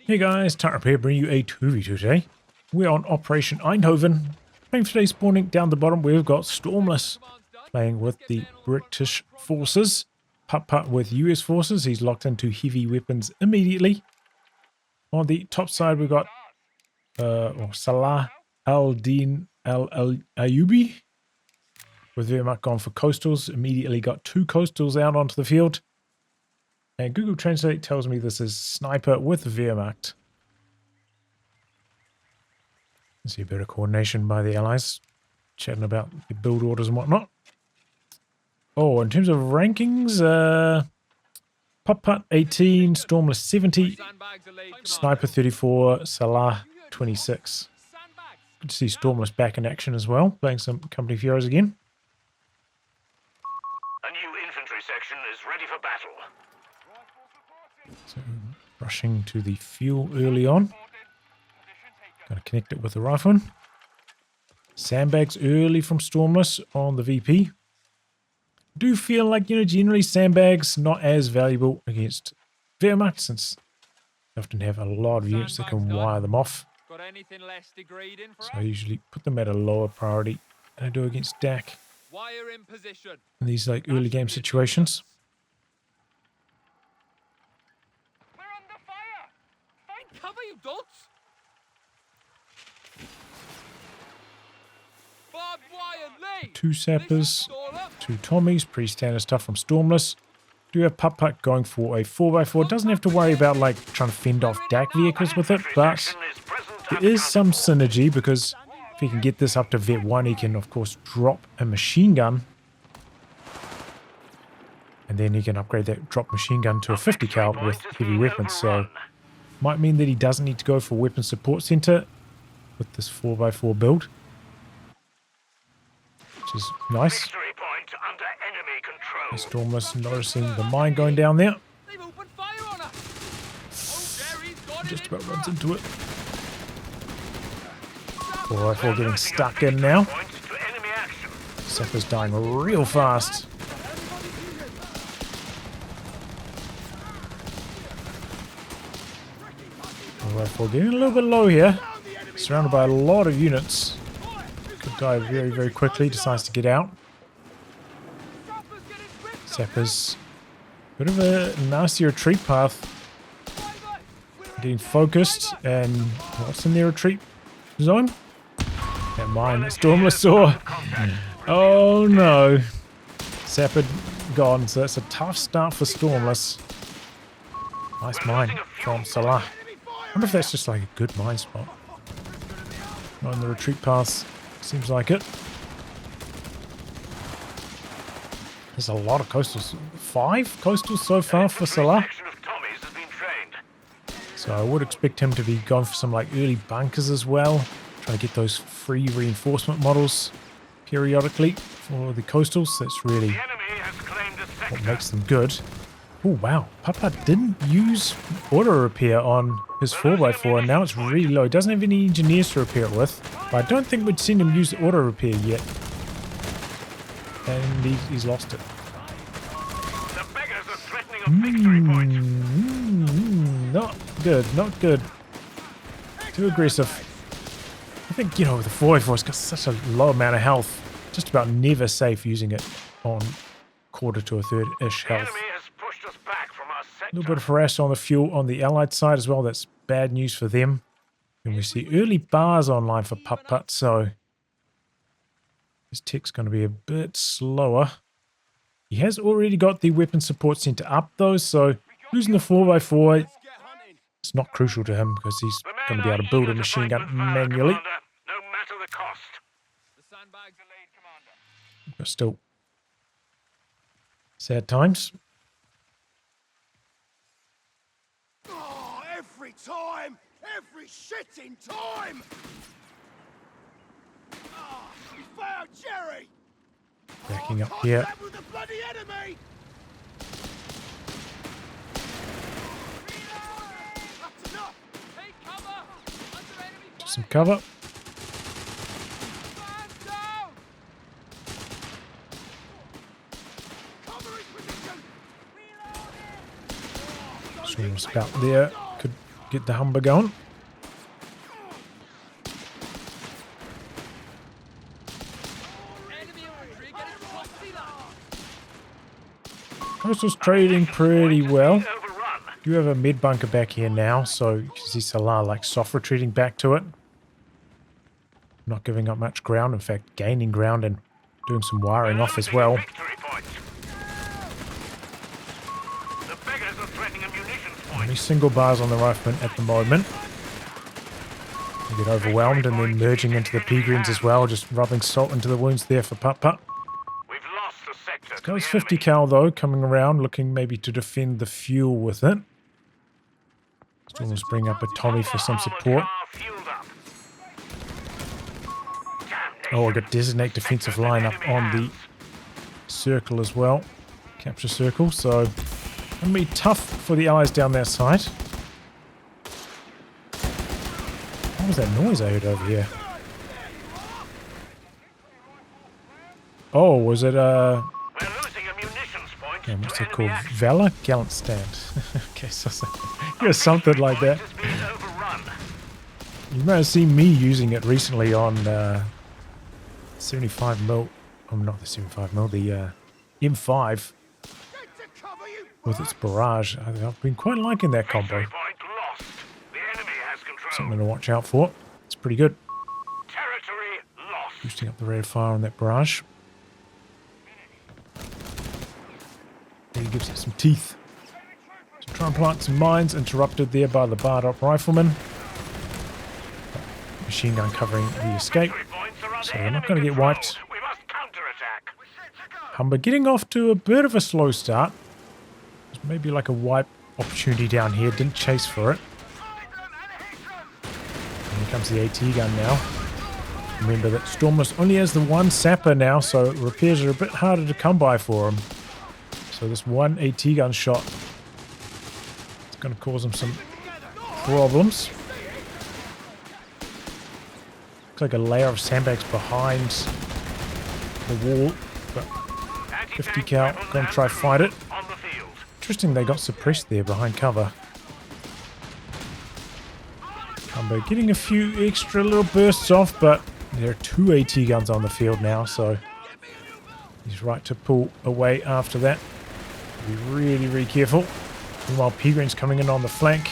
Hey guys, tightrope here, bringing you a 2v2 today. We're on Operation Eindhoven. Playing for today's spawning down the bottom, we've got Stormless playing with the British forces. PutPut with US forces, he's locked into heavy weapons immediately. On the top side, we've got SALAH Al Deen AYUBI with Wehrmacht gone for coastals. Immediately got 2 coastals out onto the field. And Google Translate tells me this is Sniper with Wehrmacht. See a bit of coordination by the allies, chatting about the build orders and whatnot. Oh, in terms of rankings, PutPut 18, Stormless 70, Sniper 34, Salah 26. Good to see Stormless back in action as well, playing some Company of Heroes again. A new infantry section is ready for battle. So, rushing to the fuel early on. Got to connect it with the rifle. Sandbags early from Stormless on the VP. Do feel like, generally sandbags not as valuable against Wehrmacht since they often have a lot of units that can wire them off. So I usually put them at a lower priority than I do against DAC in these like early game situations. Cover, you dolts! Barbed wire, lead! 2 sappers, 2 Tommies, pretty standard stuff from Stormless. Do have PutPut going for a 4x4. Doesn't have to worry about like trying to fend off DAC vehicles with it, but there is some synergy because if he can get this up to Vet 1, he can of course drop a machine gun. And then he can upgrade that drop machine gun to a 50 cal with heavy weapons, so might mean that he doesn't need to go for weapon support center with this 4x4 build, which is nice. Stormless noticing the mine going down there. Just about runs into it. 4x4 getting stuck in now. Sapper's dying real fast. Rifle getting a little bit low here. Surrounded by a lot of units. Could die very, very quickly. Decides to get out. Sappers. Bit of a nasty retreat path. Getting focused. And what's in their retreat zone? That mine that Stormless saw. Oh no. Sapper gone. So that's a tough start for Stormless. Nice mine from Salah. I wonder if that's just like a good mine spot. Not in the retreat paths. Seems like it. There's a lot of coastals. 5 coastals so far for Salah. So I would expect him to be going for some like early bunkers as well. Try to get those free reinforcement models periodically for the coastals. That's really what makes them good. Oh wow, PutPut didn't use auto repair on his 4x4 and now it's really low. He doesn't have any engineers to repair it with, but I don't think we'd seen him use auto repair yet. And he's lost it. The beggars are threatening a victory point. Not good, not good. Too aggressive. I think, the 4x4 has got such a low amount of health. Just about never safe using it on quarter to a third-ish health. A little bit of harass on the fuel on the allied side as well. That's bad news for them. And we see early bars online for PutPut, so his tech's going to be a bit slower. He has already got the weapon support center up though, so losing the 4x4 it's not crucial to him because he's going to be able to build a machine gun manually. But still, sad times. Time! Every shitting time! Oh, we found Jerry! Backing up here. With the bloody enemy! That's enough! Take cover! Under enemy fire! Some cover. Cover his position! Stormless about there. Could get the Humber going. Enemy infantry getting proxy line. Coastal's trading pretty well. Overrun. Do have a mid bunker back here now, so you can see Salah like soft retreating back to it. Not giving up much ground, in fact gaining ground and doing some wiring off as well. Victory points. The beggars are threatening a munitions point. Only single bars on the riflemen at the moment. They get overwhelmed and then merging into the P-Greens as well, just rubbing salt into the wounds there for PutPut. We've lost the sector. to Goes the 50 enemy. cal though, coming around, looking maybe to defend the fuel with it. Stormless bring up a Tommy for some Armored support. car fueled up. Oh, I got designate defensive line up on the circle as well. Capture circle, so gonna be tough for the allies down that side. What was that noise I heard over here? Oh, was it We're losing a munitions point. yeah, what's to it called? enemy action. Valor? Gallant stand. Okay, so yeah, something like that. Point has been overrun. You may have seen me using it recently on 75mm. Oh, not the 75mm, the M5 Get to cover, you with its barrage. I've been quite liking that combo. Victory point lost. The enemy has control. Something to watch out for. It's pretty good. Territory lost. Boosting up the rate of fire on that barrage. He gives it some teeth. So try and plant some mines, interrupted there by the barred up rifleman. Machine gun covering the escape. Victory points are under So they're not enemy going to get control. wiped. We must counterattack. Humber getting off to a bit of a slow start. There's maybe like a wipe opportunity down here. Didn't chase for it. And here comes the AT gun now. Remember that Stormless only has the one sapper now, so repairs are a bit harder to come by for him. So this one AT gun shot is going to cause him some problems. Looks like a layer of sandbags behind the wall, but 50 cal, gonna try fight it. On the field. Interesting they got suppressed there behind cover. Humber getting a few extra little bursts off, but there are two AT guns on the field now, so he's right to pull away after that. Be really, really careful. Meanwhile, P-Green's coming in on the flank.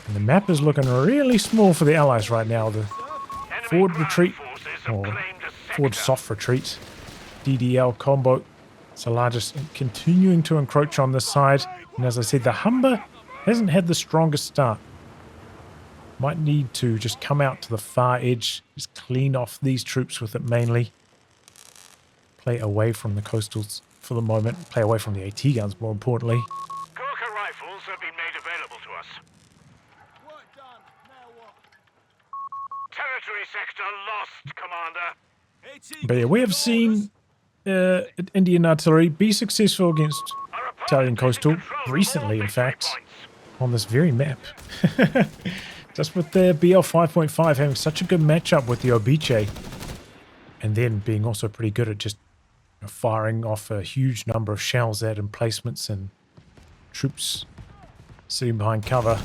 And the map is looking really small for the allies right now. The Enemy forward ground retreat, forces have or claimed a forward sector. soft retreat, DDL combo. Salah just continuing to encroach on this side. And as I said, the Humber hasn't had the strongest start. Might need to just come out to the far edge, just clean off these troops with it mainly. Play away from the coastals for the moment. Play away from the AT guns, more importantly. Gurkha rifles have been made available to us. work done. Now what? Territory sector lost, Commander. But yeah, we have seen Indian artillery be successful against Our opponent Italian is in coastal control of all recently, in victory fact, points. on this very map. Just with the BL 5.5 having such a good matchup with the Obiche, and then being also pretty good at just firing off a huge number of shells at emplacements and troops sitting behind cover.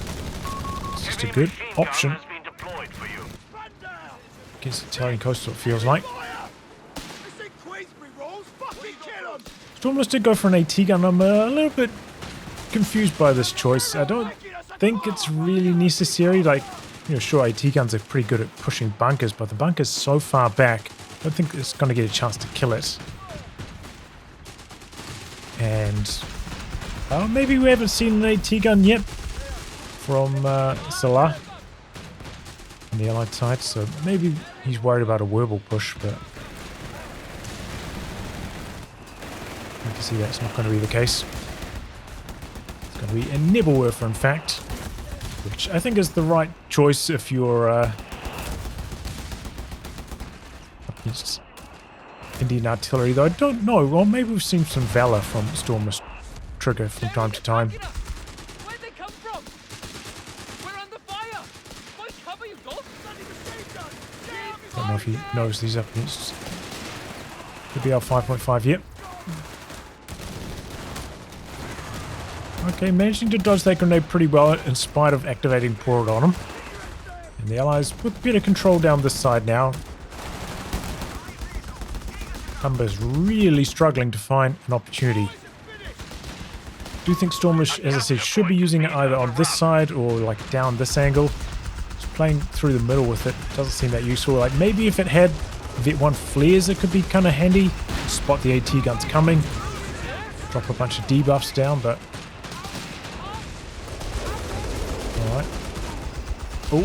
It's just a Heavy good machine gun option has been deployed for you. Run down. against Italian coastal, it feels like. Fire. This ain't Queensbury rules. Fucking kill 'em. Stormless did go for an AT gun. I'm a little bit confused by this choice. I don't think it's really necessary. Like, you know, sure, AT guns are pretty good at pushing bunkers, but the bunker's so far back, I don't think it's going to get a chance to kill it. And maybe we haven't seen an AT gun yet from Salah on the allied side, so maybe he's worried about a verbal push, but I can see that's not going to be the case. It's going to be a Nibblewurfer, in fact, which I think is the right choice if you're up against Indian artillery, though I don't know. Well, maybe we've seen some valor from Stormless trigger from time to time. Where'd they come from? We're under fire! Find cover, you dolt! Bloody machine gun! I don't know if he knows these up against the BL 5.5 yet. Okay, managing to dodge that grenade pretty well in spite of activating Pour It on him. And the Allies with better control down this side now. Humber's really struggling to find an opportunity. I do think Stormless, as I said, should be using it either on this side or like down this angle. Just playing through the middle with it doesn't seem that useful. Like maybe if it had Vet 1 flares, it could be kind of handy. Spot the AT guns coming. Drop a bunch of debuffs down, but... Alright. Oh,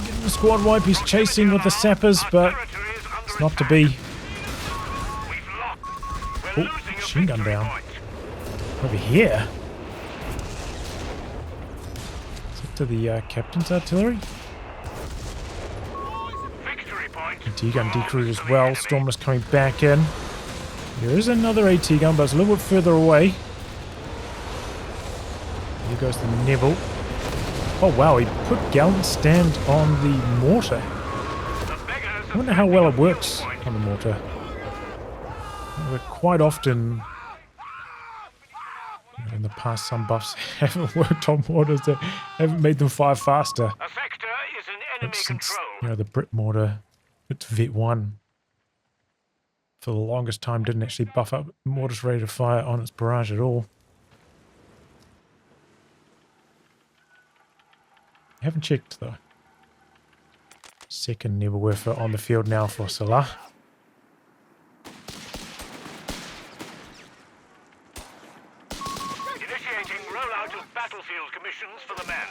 getting the squad wipe. He's chasing with the sappers, but it's not to be. Oh, machine gun down. Over here. Is it to the captain's artillery? AT gun decrewed as well. Stormless coming back in. There is another AT gun, but it's a little bit further away. Here goes the Neville. Oh wow, he put Gallant Stand on the mortar. I wonder how well it works on the mortar. Quite often in the past, some buffs haven't worked on mortars that haven't made them fire faster. A sector is in enemy Since, control. you know, the Brit mortar, it's Vet 1. For the longest time, didn't actually buff up mortar's rate of fire on its barrage at all. I haven't checked though. Second Nebelwerfer on the field now for Salah. Initiating rollout of battlefield commissions for the men.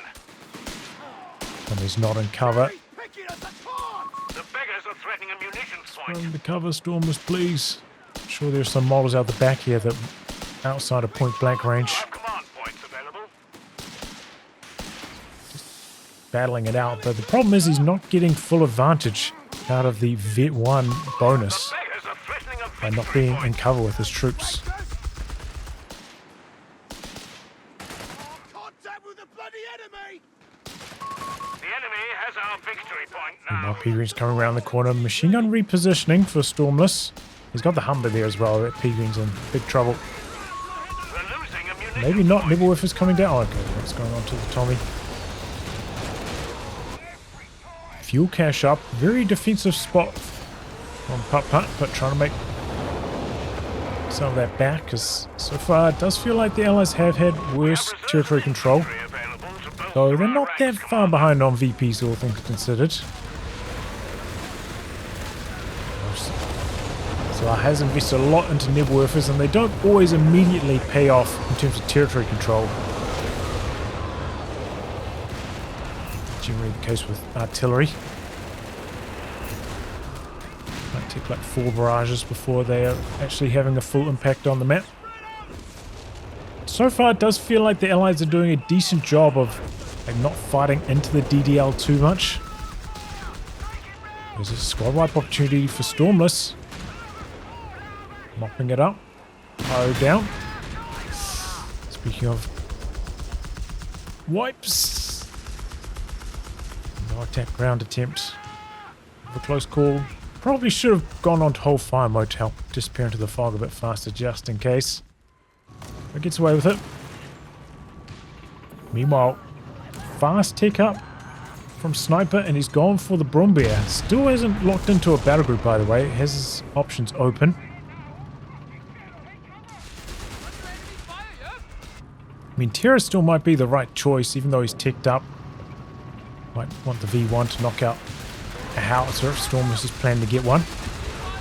And he's not in cover. Picking us apart! The beggars are threatening a munitions point. Run the cover, Stormless, please. I'm sure there's some models out the back here that outside of point blank range. Have command points available. Battling it out, but the problem is he's not getting full advantage out of the Vet 1 bonus Beggars are threatening a by not victory being point. in cover with his troops. Contact with the bloody enemy! The enemy has our victory point And now now. P-Green's coming around the corner. Machine gun repositioning for Stormless. He's got the Humber there as well. That P-Green's in big trouble. We're losing a munitions Maybe not. point. Nebelwerfer's coming down. Oh, okay, what's going on to the Tommy? Fuel cache up. Very defensive spot on PutPut, but trying to make some of that back, because so far it does feel like the Allies have had worse territory control. Available to bolster Though they're our not that ranks, far behind on VPs, all things considered. So I has invested a lot into Nebelwerfers, and they don't always immediately pay off in terms of territory control. Generally the case with artillery. Might take like 4 barrages before they are actually having a full impact on the map. So far it does feel like the Allies are doing a decent job of like, not fighting into the DDL too much. There's a squad wipe opportunity for Stormless. Mopping it up. Pyro down. Speaking of wipes. No attack ground attempt. A close call. Probably should have gone on to hold fire mode to help disappear into the fog a bit faster just in case. But gets away with it. Meanwhile, fast tick up from Sniper, and he's gone for the Brumbeer. Still hasn't locked into a battle group, by the way. Has his options open. I mean, Terra still might be the right choice, even though he's ticked up. Might want the V1 to knock out a howitzer if Stormless is planning to get one.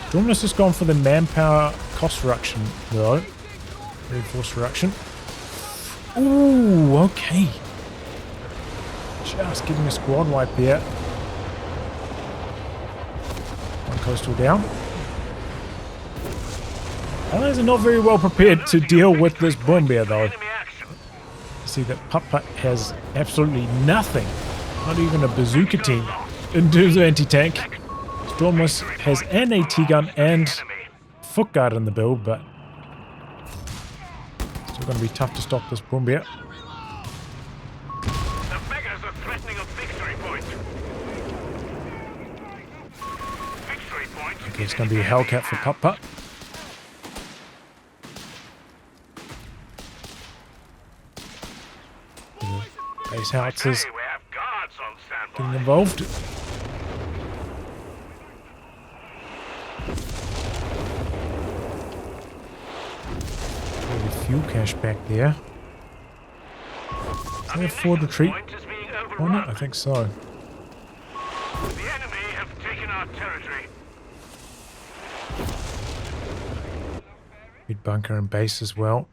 Stormless has gone for the manpower cost reduction, though. Reinforced reduction. Ooh, okay. Just getting a squad wipe there. One coastal down. Allies are not very well prepared to deal with this Brumbeer, though. Enemy action. See that PutPut has absolutely nothing, not even a bazooka team, in terms of anti-tank. Stormless has an AT gun and foot guard in the build, but still going to be tough to stop this Brumbeer. The beggars are threatening a victory point. Victory point. Okay, it's going to be a Hellcat for PutPut. those howitzers Hey, we have guards on standby. getting involved. Maybe fuel cache back there. Is there a forward retreat Point is being on overrun. it? I think so. The enemy have taken our territory. Big bunker and base as well.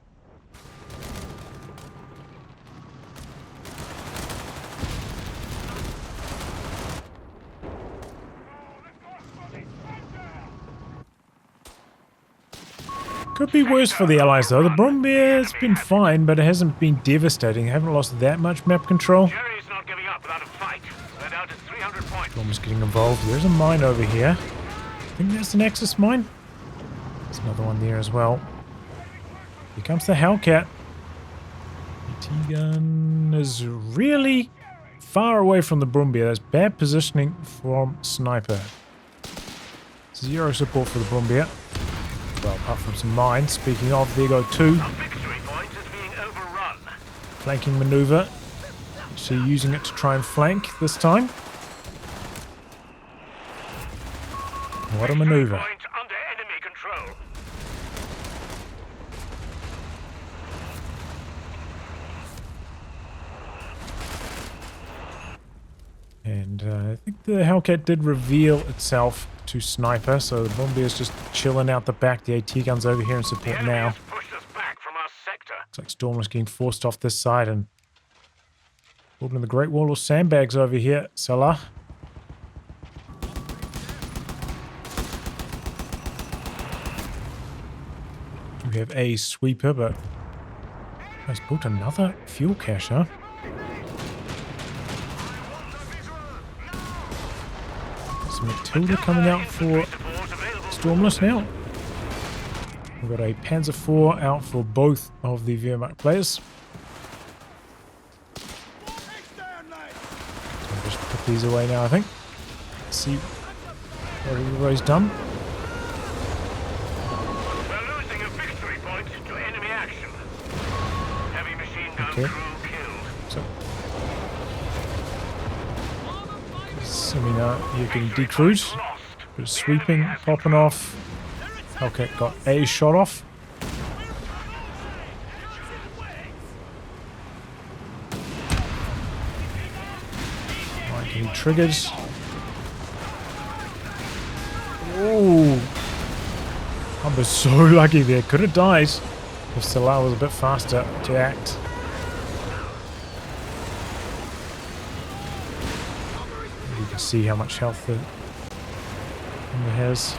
Could be worse for the Allies though. The Brombeer's been fine, but it hasn't been devastating. They haven't lost that much map control. Jerry's not giving up without a fight. They're down to 300 points. Almost getting involved. There's a mine over here. I think that's an Axis mine. There's another one there as well. Here comes the Hellcat. AT gun is really far away from the Brombeer. That's bad positioning from sniper. Zero support for the Brombeer. Well, apart from some mines. Speaking of, there go two. Our victory point is being overrun. Flanking maneuver. So using it to try and flank this time. What a maneuver. Point under enemy control. And I think the Hellcat did reveal itself to sniper, so the Bombier's just chilling out the back. The AT gun's over here in The support enemy now. has pushed us back from our sector. Looks like Stormless getting forced off this side and building the Great Wall of sandbags over here, Salah. We have a sweeper, but has built another fuel cache, huh? Some Matilda coming out for Support available. Stormless now. We've got a Panzer IV out for both of the Wehrmacht players. I'll just put these away now, I think. Let's see what everybody's done. We're losing a victory point to enemy action. Heavy machine gun Okay. crew killed. So, assuming you're getting decruised. Lost. Bit of sweeping, popping off. Okay, got a shot off. Right, getting triggered. Oh, I was so lucky there. Could have died if Salah was a bit faster to act. You can see how much health the has.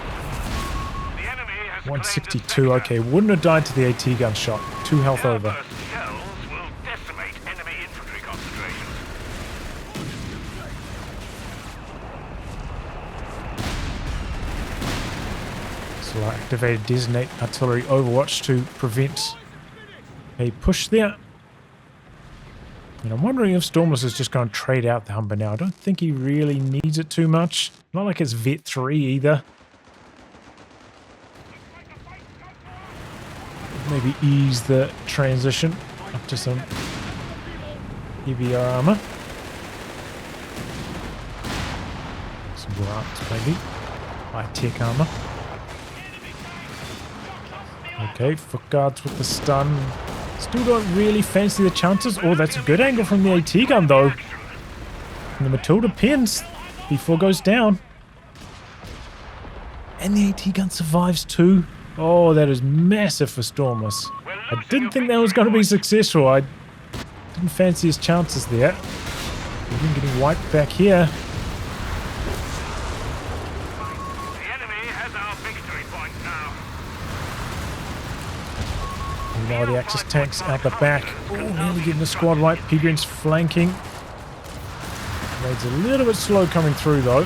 The enemy has 162, okay, wouldn't have died to the AT gun shot. 2 health over. Airburst shells will decimate enemy infantry concentrations. So I activated Designate Artillery Overwatch to prevent a push there. And I'm wondering if Stormless is just going to trade out the Humber now. I don't think he really needs it too much. Not like it's Vet 3 either. Maybe ease the transition up to some heavier armor. Some grants maybe. High-tech armor. Okay, foot guards with the stun. Still don't really fancy the chances. Oh, that's a good angle from the AT gun though. And the Matilda pins before goes down. And the AT gun survives too. Oh, that is massive for Stormless. I didn't think that was going to be successful. I didn't fancy his chances there. Even getting wiped back here. The enemy has our victory point now. And now the Axis tanks out the back. Oh, nearly getting the squad wipe. Pegreen's flanking. Raid's a little bit slow coming through though.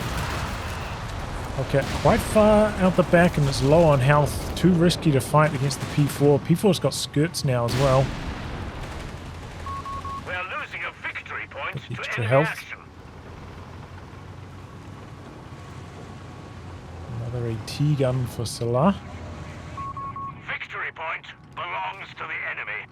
Okay, quite far out the back and it's low on health. Too risky to fight against the P4. P4's got skirts now as well. We are losing a victory point With to extra enemy health. action. Another AT gun for Salah. Victory point belongs to the enemy.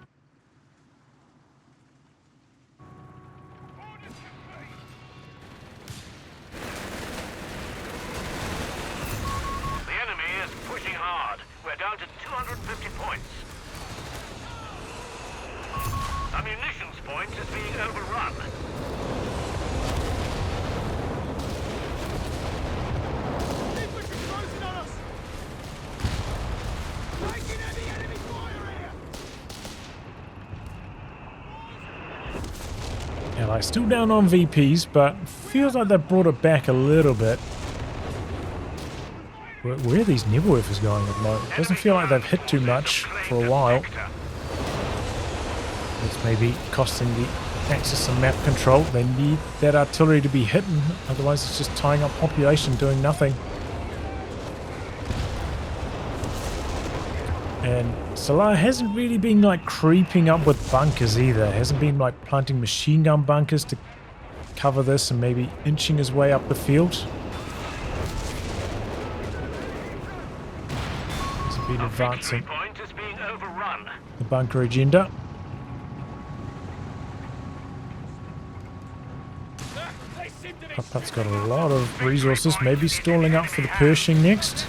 Like, still down on VPs, but feels like they've brought it back a little bit. Where are these Nebelwerfers going at the moment? It doesn't feel like they've hit too much for a while. It's maybe costing the Axis some map control. They need that artillery to be hitting, otherwise it's just tying up population doing nothing. And Salah hasn't really been like creeping up with bunkers either. Hasn't been like planting machine gun bunkers to cover this and maybe inching his way up the field. Hasn't been advancing the bunker agenda. PutPut's got a lot of resources, maybe stalling up for the Pershing next.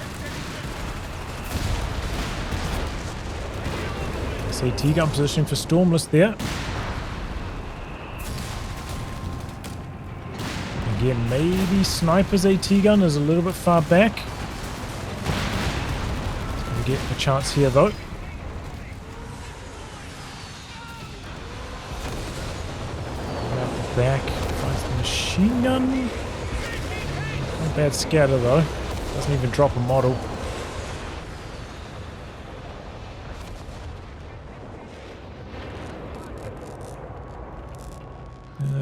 SAT gun positioning for Stormless there. Again, maybe Sniper's AT gun is a little bit far back. Gonna get a chance here though. Out the back, finds the machine gun. Not a bad scatter though. Doesn't even drop a model.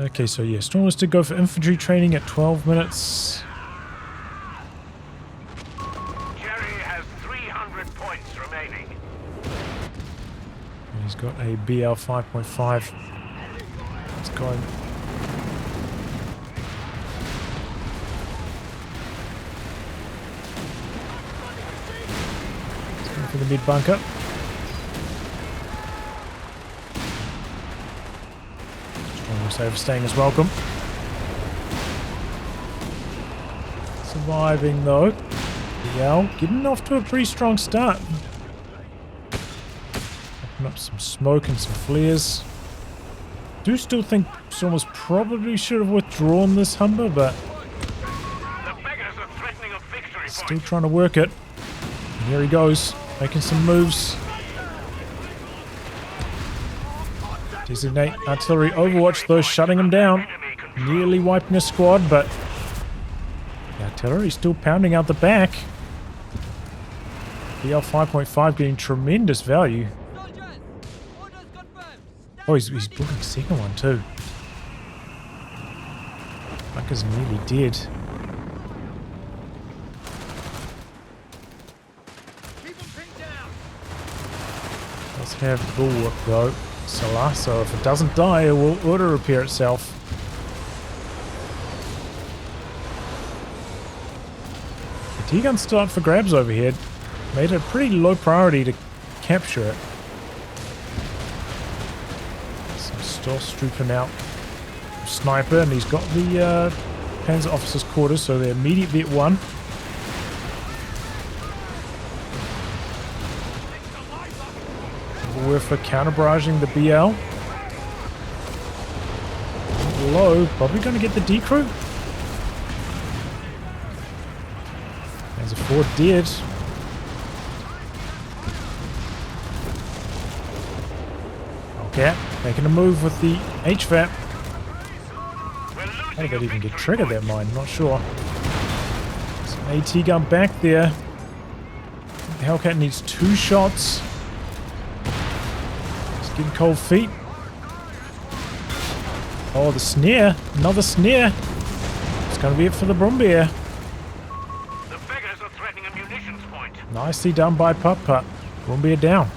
Okay, so yeah, Stormless did go for infantry training at 12 minutes. Jerry has 300 points remaining. And he's got a BL 5.5. It's going. It's going for the mid bunker. Overstaying is welcome. Surviving though. BL getting off to a pretty strong start. Open up some smoke and some flares. Do still think Stormless probably should have withdrawn this Humber, but still trying to work it. And here he goes, making some moves. Designate artillery overwatch though, shutting him down. Nearly wiping a squad, but the artillery still pounding out the back. BL 5.5 getting tremendous value. Oh, he's booking a second one too. Bunker's nearly dead. Let's have bulwark though. Salah, so if it doesn't die, it will auto-repair itself. The T-gun's still up for grabs over here. Made it a pretty low priority to capture it. Some Stormtrooper out. Sniper, and he's got the Panzer Officer's quarters, so the immediate vet one. We're for counter-barraging the BL. Low, probably going to get the decrew. There's a 4 dead. Okay, making a move with the HVAP. How did that even get triggered, that mine? Not sure. Some AT gun back there. The Hellcat needs 2 shots. Getting cold feet. Oh, the snare. Another snare. It's going to be it for the Brumbier. The beggars are threatening a munitions point. Nicely done by PutPut. Brumbier down.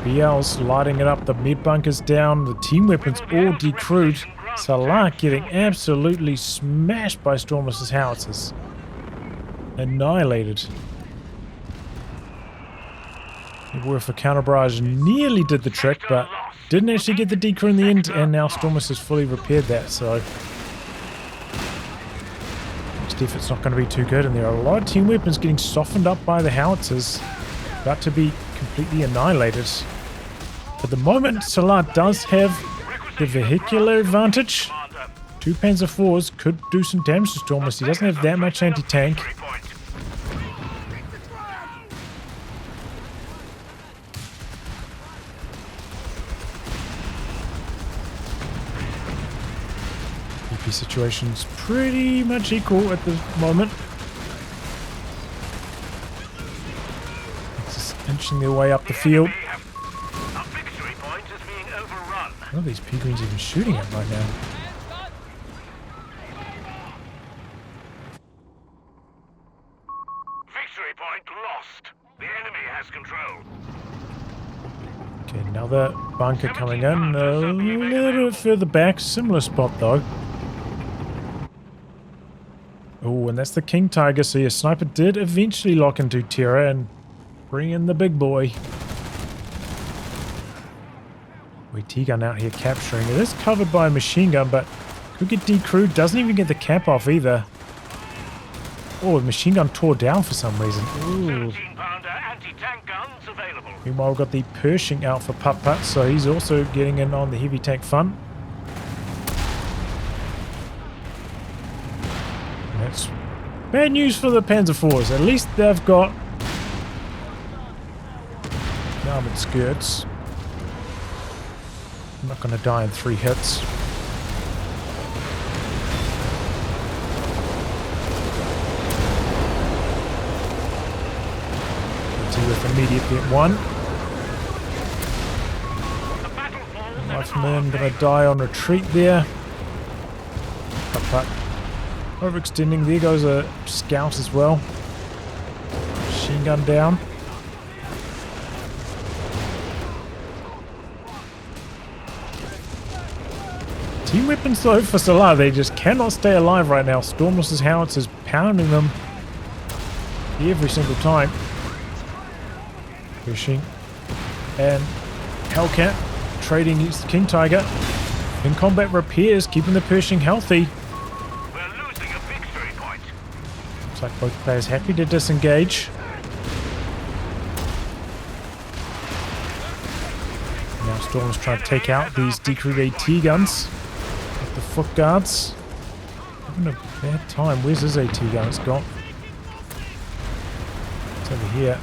BL's lighting it up. The mid bunkers down. The team weapons all decrewed. Salah getting absolutely smashed by Stormless's howitzers. Annihilated. Worth a counter barrage nearly did the trick, but didn't actually get the decrew in the end, and now Stormless has fully repaired that, so next effort's not going to be too good, and there are a lot of team weapons getting softened up by the howitzers, about to be completely annihilated. At the moment, Salah does have the vehicular advantage. 2 Panzer IVs could do some damage to Stormless. He doesn't have that much anti-tank. AWP situation's pretty much equal at the moment. Just inching their way up the field. Our victory point is being overrun. What are these P-Greens even shooting at right now? Victory point lost. The enemy has control. Okay, another bunker coming in. A little bit further back. Similar spot though. Oh, and that's the King Tiger. So your sniper did eventually lock into Terra and bring in the big boy. T-gun out here capturing. It is covered by a machine gun, but could get decrewed. Doesn't even get the cap off either. Oh, the machine gun tore down for some reason. Ooh. 17-pounder anti-tank guns available. Meanwhile, we've got the Pershing out for PutPut, so he's also getting in on the heavy tank fun. That's bad news for the Panzer IVs. At least they've got the armored skirts. I'm not going to die in 3 hits. With immediate hit 1. Rifleman gonna die on retreat there. PutPut overextending. There goes a scout as well. Machine gun down. Team weapons though for SALAH, they just cannot stay alive right now. Stormless' howitzers pounding them every single time. Pershing and Hellcat trading against the King Tiger. In combat repairs, keeping the Pershing healthy. We're losing a victory point. Looks like both players happy to disengage. Now Storm's trying to take out these decrewed AT guns with the foot guards. Having a bad time. Where's his AT gun? It's gone. It's over here.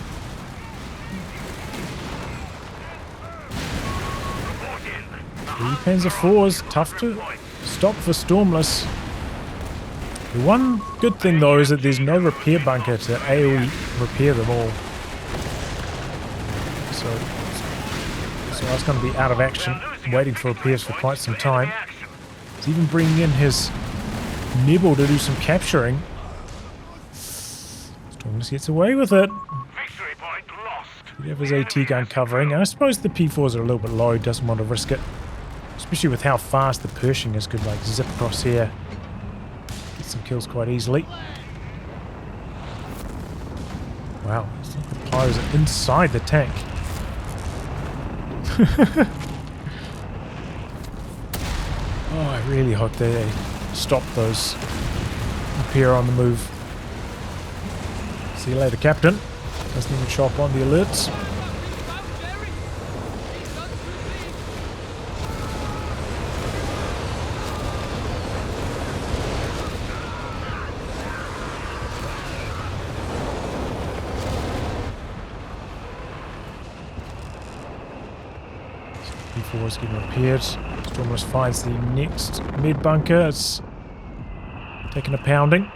Panzer IVs, tough to stop for Stormless. The one good thing though is that there's no repair bunker to AoE repair them all. So I was going to be out of action, waiting for repairs for quite some time. He's even bringing in his Nibble to do some capturing. Stormless gets away with it. Victory point lost. He'd have his AT gun covering. And I suppose the P4s are a little bit low, doesn't want to risk it. Especially with how fast the Pershing is, could like zip across here. Get some kills quite easily. Wow, it's like the pyros are inside the tank. Oh, I really hope they stop those repair on the move. See you later, Captain. Doesn't even show up on the alerts. P4 is getting repaired. Stormless finds the next mid bunker. It's taking a pounding.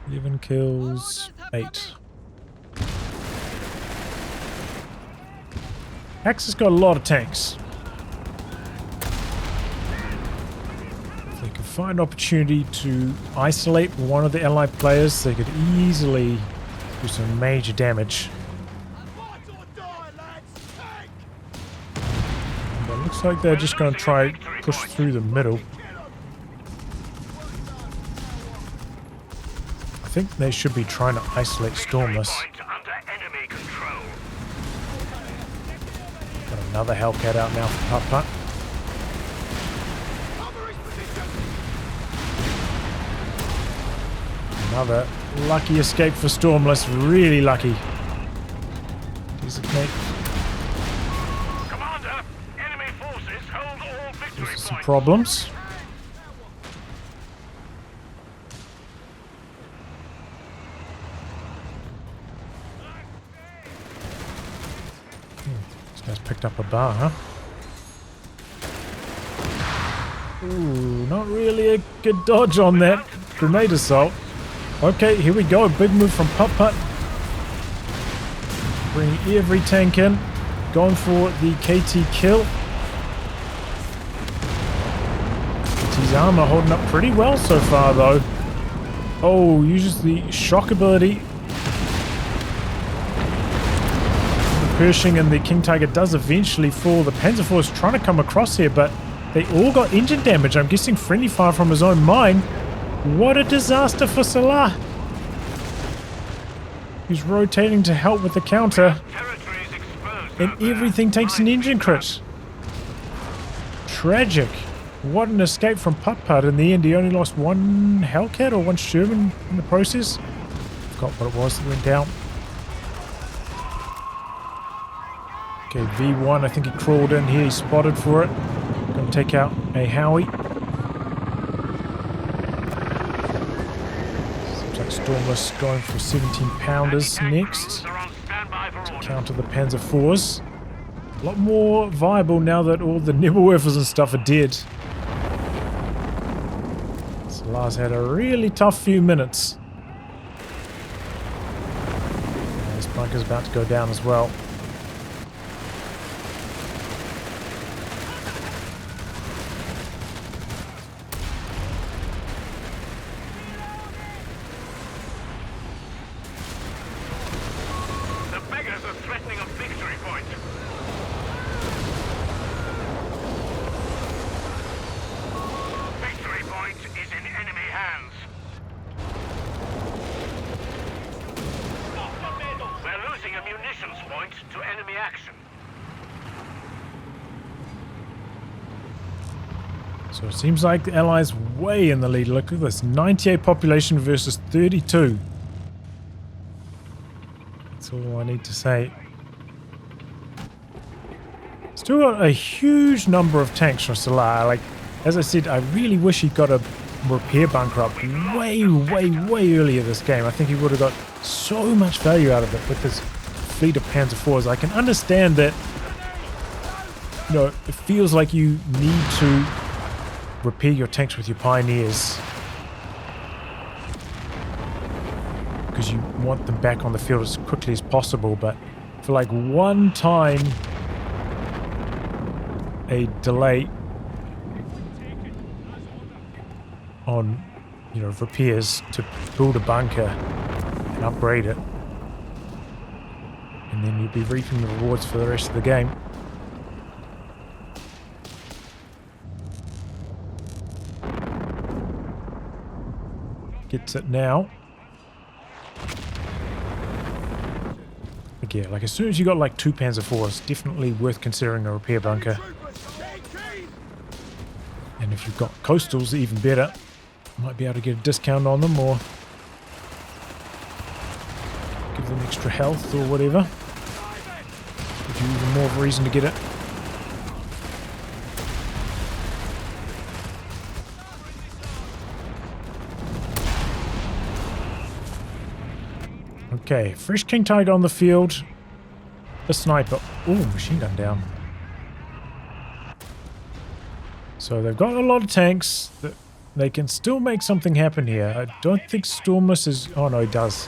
Eleven kills, 8. Axe has got a lot of tanks. If they can find an opportunity to isolate one of the allied players, they could easily do some major damage. But it looks like they're just going to try push through the middle. I think they should be trying to isolate Stormless. Got another Hellcat out now for PutPut. Another lucky escape for Stormless. Really lucky. Designate. Commander, enemy forces hold all victory Some points. problems. up a bar, huh? Ooh, not really a good dodge on that grenade assault. Okay, here we go. Big move from PutPut. Bringing every tank in. Going for the KT kill. KT's armor holding up pretty well so far, though. Oh, uses the shock ability. The Pershing and the King Tiger does eventually fall. The Panzer IV is trying to come across here, but they all got engine damage. I'm guessing friendly fire from his own mine. What a disaster for Salah. He's rotating to help with the counter. And everything takes an engine crit. Tragic. What an escape from PutPut. In the end, he only lost one Hellcat or one Sherman in the process. Forgot what it was that went down. Okay, V1, I think he crawled in here. He spotted for it. Going to take out a Howie. Seems like Stormless going for 17 pounders next. To counter the Panzer IVs. A lot more viable now that all the Nebelwerfers and stuff are dead. Salah's had a really tough few minutes. This bunker's about to go down as well. The beggars are threatening a victory point. Victory point is in enemy hands. We're losing a munitions point to enemy action. So it seems like the Allies way in the lead. Look at this, 98 population versus 32. That's all I need to say. Still got a huge number of tanks from Salah. Like, as I said, I really wish he got a repair bunker up way earlier this game. I think he would have got so much value out of it with his fleet of Panzer IVs. I can understand that, you know, it feels like you need to repair your tanks with your Pioneers because you want them back on the field as quickly as possible, but for like one time a delay on, you know, repairs to build a bunker and upgrade it, and then you'll be reaping the rewards for the rest of the game. Gets it now. But yeah, like as soon as you got like 2 Panzer IVs, definitely worth considering a repair bunker. And if you've got coastals, even better. Might be able to get a discount on them or give them extra health or whatever. Give you even more of a reason to get it. Okay, fresh King Tiger on the field. A sniper. Oh, machine gun down. So they've got a lot of tanks. They can still make something happen here. I don't think Stormless is... Oh no, he does.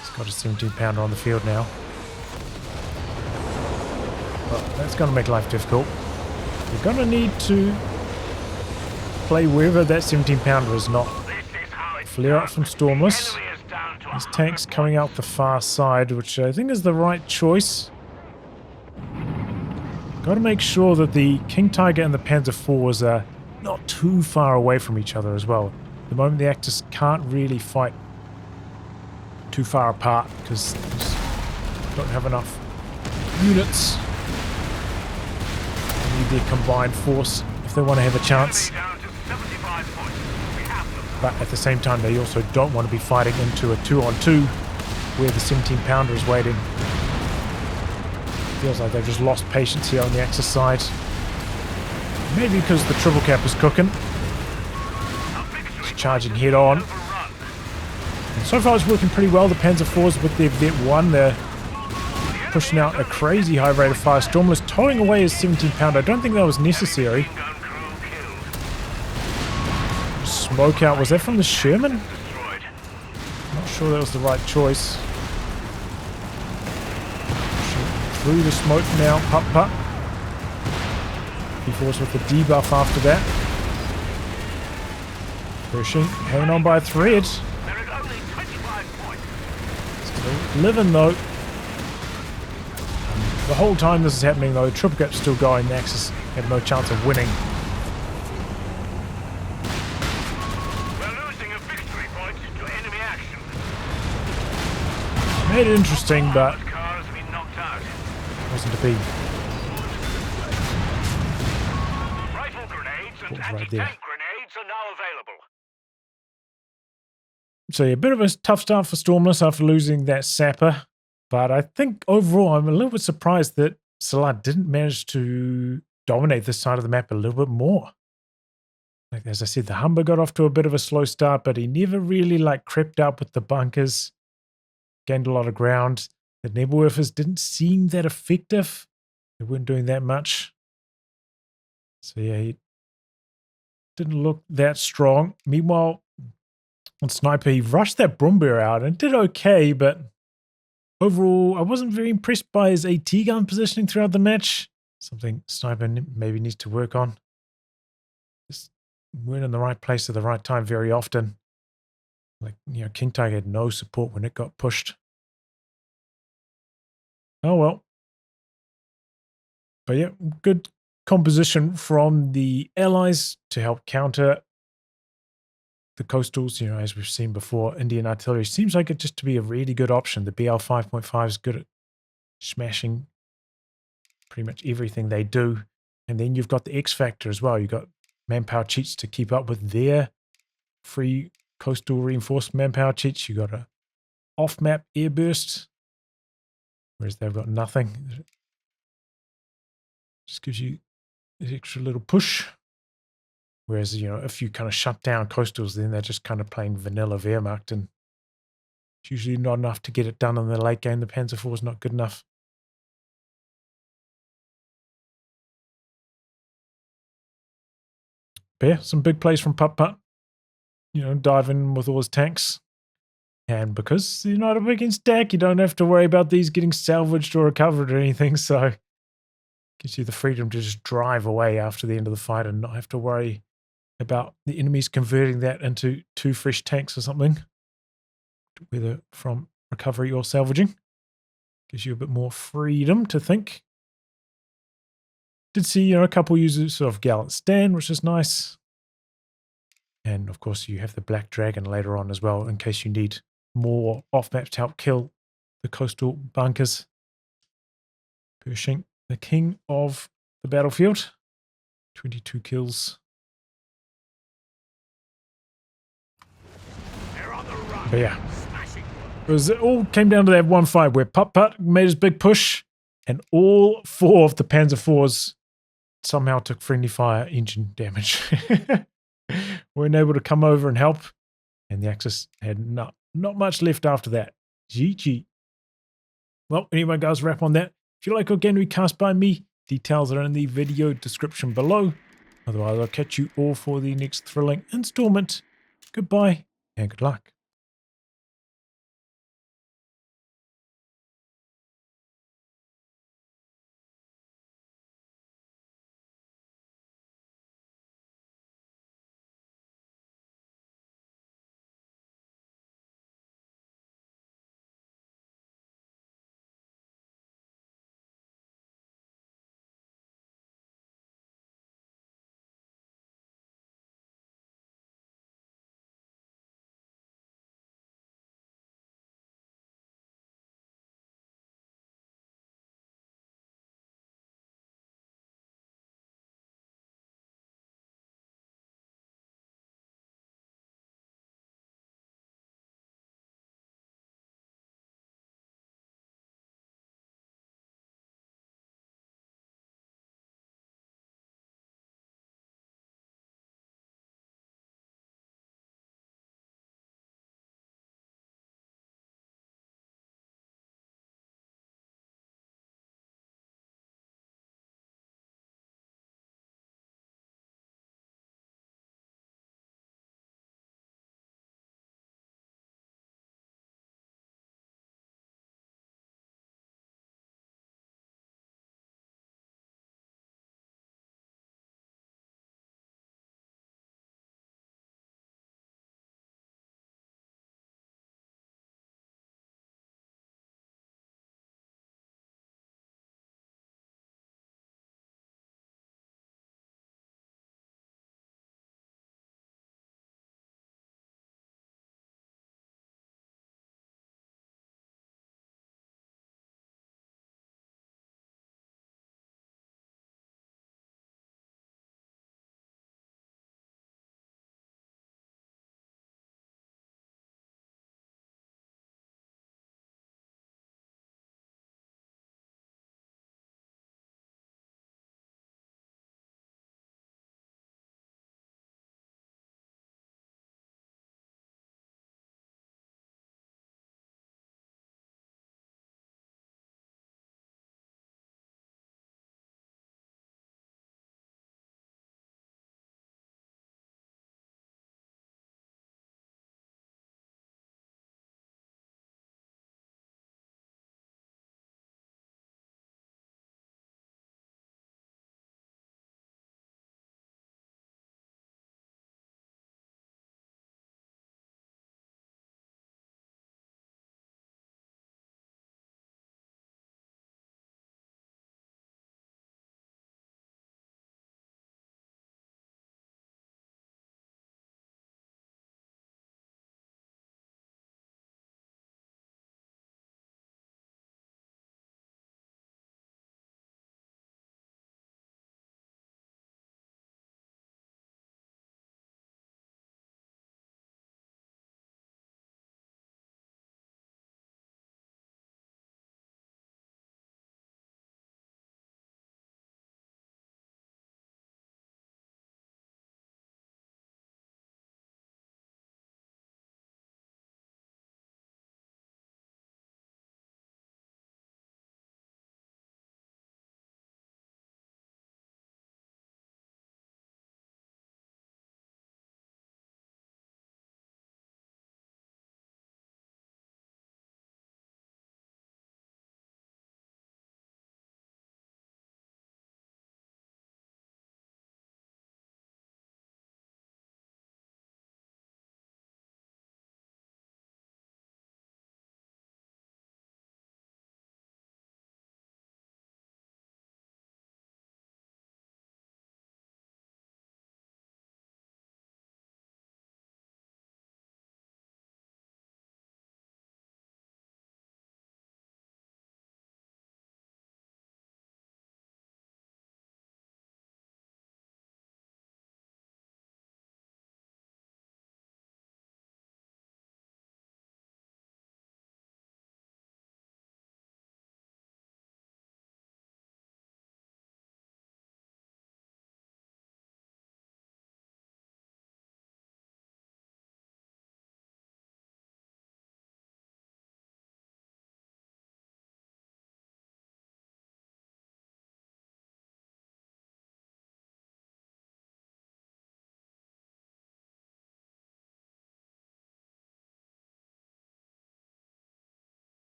He's got a 17 pounder on the field now. But that's going to make life difficult. You're going to need to play wherever that 17 pounder is not. Flare up from Stormless. These tanks coming out the far side, which I think is the right choice. Got to make sure that the King Tiger and the Panzer IVs are not too far away from each other as well. At the moment, the Actors can't really fight too far apart because they just don't have enough units. They need their combined force if they want to have a chance. But at the same time, they also don't want to be fighting into a 2-on-2 where the 17 pounder is waiting. Feels like they've just lost patience here on the Axis side. Maybe because the triple cap is cooking. Just charging head on. And so far it's working pretty well. The Panzer IVs with their Vet 1, they're pushing out a crazy high rate of fire. Stormless towing away his 17-pounder. I don't think that was necessary. Machine gun crew killed. Smoke out. Was that from the Sherman? Destroyed. Not sure that was the right choice. Through the smoke now. PutPut. He forced with the debuff after that. Pushing. Hanging on by a thread. There is only 25 points. Still living though. The whole time this is happening though, triple gap's still going. The Axis have no chance of winning. We're losing a victory point to enemy action. Made it interesting, but Armored cars been knocked out. wasn't to be. Rifle grenades and What was right anti-tank there? grenades are now available. So yeah, a bit of a tough start for Stormless after losing that sapper. But I think overall, I'm a little bit surprised that Salah didn't manage to dominate this side of the map a little bit more. Like, as I said, the Humber got off to a bit of a slow start, but he never really like crept up with the bunkers, gained a lot of ground. The Nebelwerfers didn't seem that effective. They weren't doing that much. So yeah, he didn't look that strong. Meanwhile, on Sniper, he rushed that Brumbeer out and did okay, but overall, I wasn't very impressed by his AT gun positioning throughout the match. Something Sniper maybe needs to work on. Just weren't in the right place at the right time very often. Like, you know, King Tiger had no support when it got pushed. Oh well. But yeah, good composition from the Allies to help counter the coastals. You know, as we've seen before, Indian artillery seems like it just to be a really good option. The BL 5.5 is good at smashing pretty much everything they do. And then you've got the X factor as well. You've got manpower cheats to keep up with their free coastal reinforced manpower cheats. You've got a off-map airburst, whereas they've got nothing. Just gives you an extra little push. Whereas, you know, if you kind of shut down coastals, then they're just kind of playing vanilla Wehrmacht, and it's usually not enough to get it done in the late game. The Panzer IV is not good enough. But yeah, some big plays from PutPut. You know, diving with all his tanks. And because you're not up against deck, you don't have to worry about these getting salvaged or recovered or anything. So it gives you the freedom to just drive away after the end of the fight and not have to worry about the enemies converting that into 2 fresh tanks or something, whether from recovery or salvaging. Gives you a bit more freedom to think. Did see, you know, a couple uses of Gallant Stand, which is nice. And of course, you have the Black Dragon later on as well, in case you need more off-maps to help kill the coastal bunkers. Pershing, the king of the battlefield. 22 kills. But yeah, it all came down to that one fight where PutPut made his big push, and all 4 of the Panzer IVs somehow took friendly fire engine damage. Weren't able to come over and help, and the Axis had not much left after that. GG. Well, anyway, guys, wrap on that. If you like a game recast by me, details are in the video description below. Otherwise, I'll catch you all for the next thrilling installment. Goodbye and good luck.